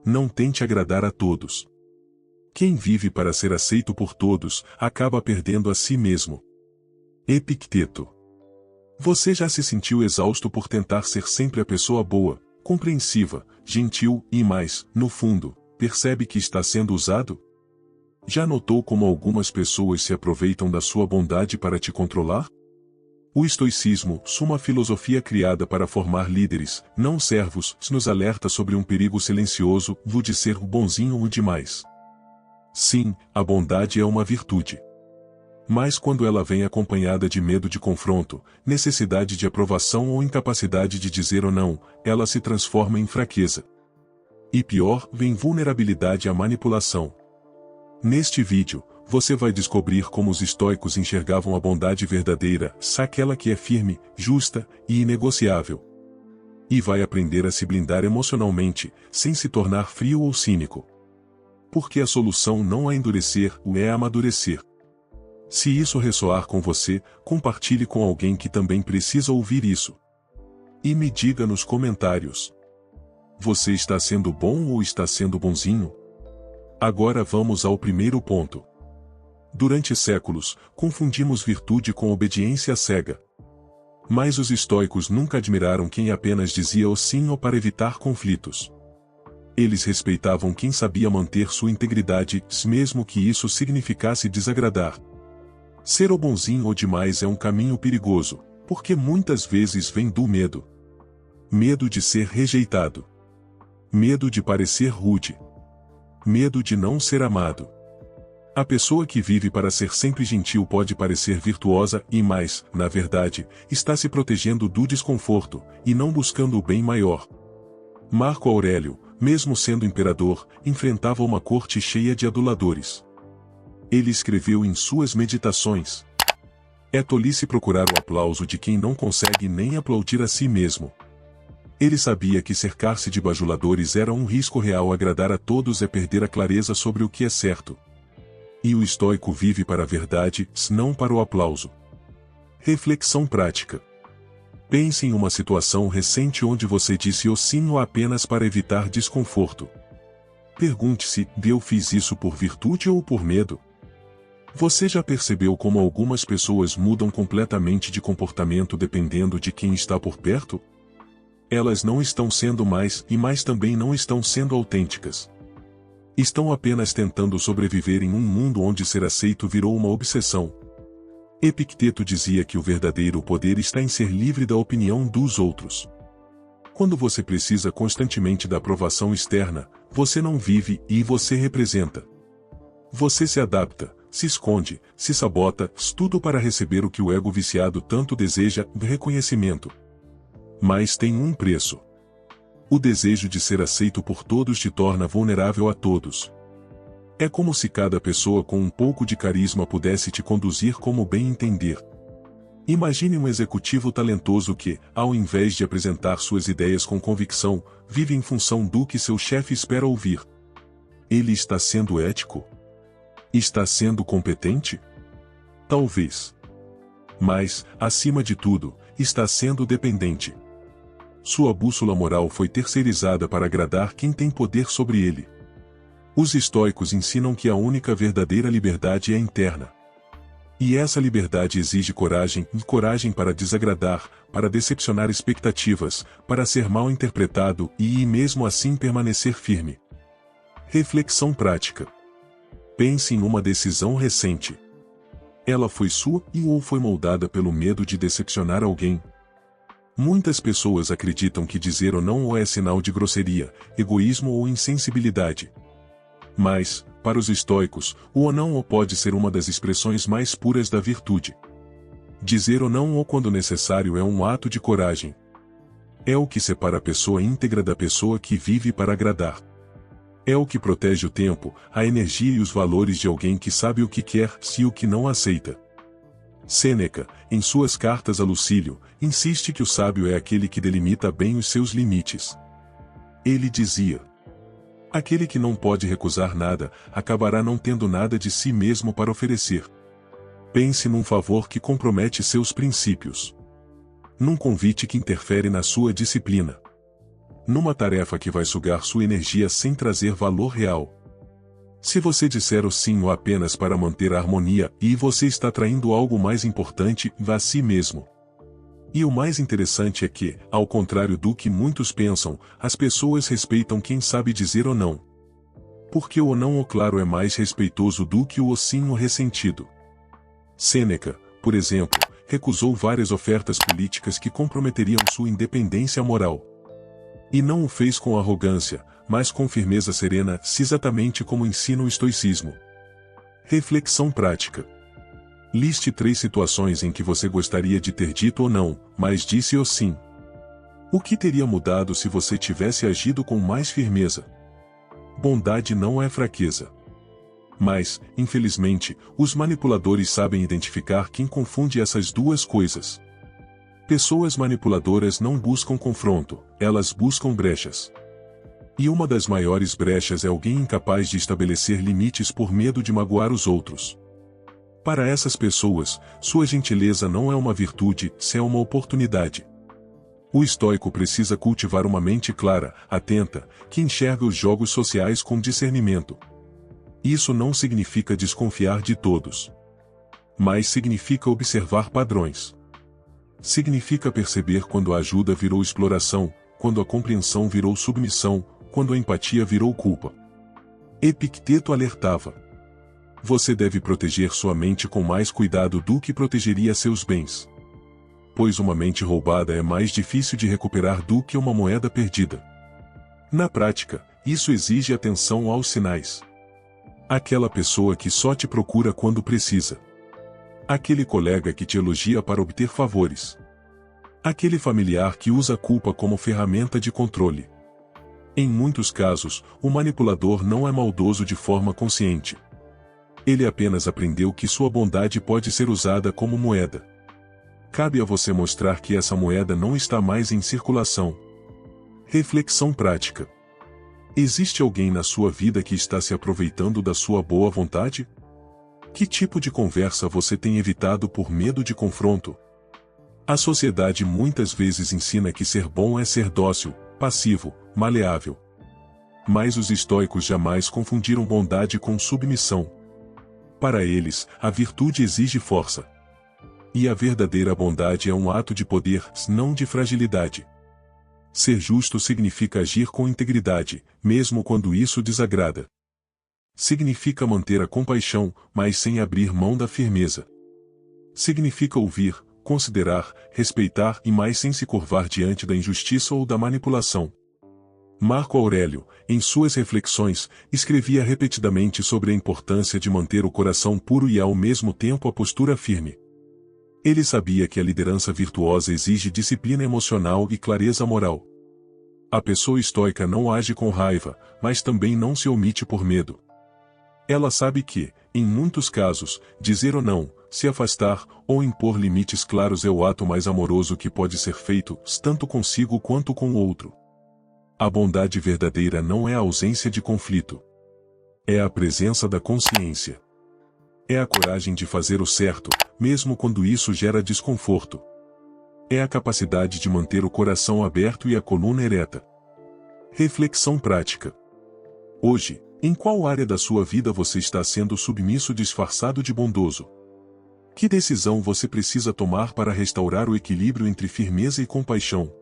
Não tente agradar a todos. Quem vive para ser aceito por todos, acaba perdendo a si mesmo. Epicteto. Você já se sentiu exausto por tentar ser sempre a pessoa boa, compreensiva, gentil e mais, no fundo, percebe que está sendo usado? Já notou como algumas pessoas se aproveitam da sua bondade para te controlar? O estoicismo, uma filosofia criada para formar líderes, não servos, nos alerta sobre um perigo silencioso, o de ser o bonzinho ou demais. Sim, a bondade é uma virtude. Mas quando ela vem acompanhada de medo de confronto, necessidade de aprovação ou incapacidade de dizer ou não, ela se transforma em fraqueza. E pior, vem vulnerabilidade à manipulação. Neste vídeo, você vai descobrir como os estoicos enxergavam a bondade verdadeira, aquela que é firme, justa e inegociável. E vai aprender a se blindar emocionalmente, sem se tornar frio ou cínico. Porque a solução não é endurecer, é amadurecer. Se isso ressoar com você, compartilhe com alguém que também precisa ouvir isso. E me diga nos comentários. Você está sendo bom ou está sendo bonzinho? Agora vamos ao primeiro ponto. Durante séculos, confundimos virtude com obediência cega. Mas os estoicos nunca admiraram quem apenas dizia o sim ou para evitar conflitos. Eles respeitavam quem sabia manter sua integridade, mesmo que isso significasse desagradar. Ser o bonzinho ou demais é um caminho perigoso, porque muitas vezes vem do medo. Medo de ser rejeitado. Medo de parecer rude. Medo de não ser amado. A pessoa que vive para ser sempre gentil pode parecer virtuosa e mais, na verdade, está se protegendo do desconforto, e não buscando o bem maior. Marco Aurélio, mesmo sendo imperador, enfrentava uma corte cheia de aduladores. Ele escreveu em suas meditações: é tolice procurar o aplauso de quem não consegue nem aplaudir a si mesmo. Ele sabia que cercar-se de bajuladores era um risco real. Agradar a todos é perder a clareza sobre o que é certo. E o estoico vive para a verdade, não para o aplauso. Reflexão prática. Pense em uma situação recente onde você disse o sim ou apenas para evitar desconforto. Pergunte-se: eu fiz isso por virtude ou por medo? Você já percebeu como algumas pessoas mudam completamente de comportamento dependendo de quem está por perto? Elas não estão sendo mais e mais também não estão sendo autênticas. Estão apenas tentando sobreviver em um mundo onde ser aceito virou uma obsessão. Epicteto dizia que o verdadeiro poder está em ser livre da opinião dos outros. Quando você precisa constantemente da aprovação externa, você não vive e você representa. Você se adapta, se esconde, se sabota, tudo para receber o que o ego viciado tanto deseja, reconhecimento. Mas tem um preço. O desejo de ser aceito por todos te torna vulnerável a todos. É como se cada pessoa com um pouco de carisma pudesse te conduzir como bem entender. Imagine um executivo talentoso que, ao invés de apresentar suas ideias com convicção, vive em função do que seu chefe espera ouvir. Ele está sendo ético? Está sendo competente? Talvez. Mas, acima de tudo, está sendo dependente. Sua bússola moral foi terceirizada para agradar quem tem poder sobre ele. Os estoicos ensinam que a única verdadeira liberdade é interna. E essa liberdade exige coragem, e coragem para desagradar, para decepcionar expectativas, para ser mal interpretado e mesmo assim permanecer firme. Reflexão prática. Pense em uma decisão recente. Ela foi sua ou foi moldada pelo medo de decepcionar alguém? Muitas pessoas acreditam que dizer ou não é sinal de grosseria, egoísmo ou insensibilidade. Mas, para os estoicos, o ou não pode ser uma das expressões mais puras da virtude. Dizer ou não quando necessário é um ato de coragem. É o que separa a pessoa íntegra da pessoa que vive para agradar. É o que protege o tempo, a energia e os valores de alguém que sabe o que quer e o que não aceita. Sêneca, em suas cartas a Lucílio, insiste que o sábio é aquele que delimita bem os seus limites. Ele dizia: aquele que não pode recusar nada, acabará não tendo nada de si mesmo para oferecer. Pense num favor que compromete seus princípios. Num convite que interfere na sua disciplina. numa tarefa que vai sugar sua energia sem trazer valor real. Se você disser o sim ou apenas para manter a harmonia e você está traindo algo mais importante, vá a si mesmo. E o mais interessante é que, ao contrário do que muitos pensam, as pessoas respeitam quem sabe dizer ou não. Porque o não ou claro é mais respeitoso do que o sim ou ressentido. Sêneca, por exemplo, recusou várias ofertas políticas que comprometeriam sua independência moral. E não o fez com arrogância, mas com firmeza serena, exatamente como ensina o estoicismo. Reflexão prática. Liste 3 situações em que você gostaria de ter dito ou não, mas disse o sim. O que teria mudado se você tivesse agido com mais firmeza? Bondade não é fraqueza. Mas, infelizmente, os manipuladores sabem identificar quem confunde essas duas coisas. Pessoas manipuladoras não buscam confronto, elas buscam brechas. E uma das maiores brechas é alguém incapaz de estabelecer limites por medo de magoar os outros. Para essas pessoas, sua gentileza não é uma virtude, é uma oportunidade. O estoico precisa cultivar uma mente clara, atenta, que enxerga os jogos sociais com discernimento. Isso não significa desconfiar de todos. Mas significa observar padrões. Significa perceber quando a ajuda virou exploração, quando a compreensão virou submissão, quando a empatia virou culpa. Epicteto alertava: você deve proteger sua mente com mais cuidado do que protegeria seus bens. Pois uma mente roubada é mais difícil de recuperar do que uma moeda perdida. Na prática, isso exige atenção aos sinais. Aquela pessoa que só te procura quando precisa. Aquele colega que te elogia para obter favores. Aquele familiar que usa a culpa como ferramenta de controle. Em muitos casos, o manipulador não é maldoso de forma consciente. Ele apenas aprendeu que sua bondade pode ser usada como moeda. Cabe a você mostrar que essa moeda não está mais em circulação. Reflexão prática. Existe alguém na sua vida que está se aproveitando da sua boa vontade? Que tipo de conversa você tem evitado por medo de confronto? A sociedade muitas vezes ensina que ser bom é ser dócil, passivo, maleável. Mas os estoicos jamais confundiram bondade com submissão. Para eles, a virtude exige força. E a verdadeira bondade é um ato de poder, não de fragilidade. Ser justo significa agir com integridade, mesmo quando isso desagrada. Significa manter a compaixão, mas sem abrir mão da firmeza. Significa ouvir, considerar, respeitar e mais sem se curvar diante da injustiça ou da manipulação. Marco Aurélio, em suas reflexões, escrevia repetidamente sobre a importância de manter o coração puro e ao mesmo tempo a postura firme. Ele sabia que a liderança virtuosa exige disciplina emocional e clareza moral. A pessoa estoica não age com raiva, mas também não se omite por medo. Ela sabe que, em muitos casos, dizer ou não, se afastar ou impor limites claros é o ato mais amoroso que pode ser feito, tanto consigo quanto com o outro. A bondade verdadeira não é a ausência de conflito. É a presença da consciência. É a coragem de fazer o certo, mesmo quando isso gera desconforto. É a capacidade de manter o coração aberto e a coluna ereta. Reflexão prática. Hoje, em qual área da sua vida você está sendo submisso disfarçado de bondoso? Que decisão você precisa tomar para restaurar o equilíbrio entre firmeza e compaixão?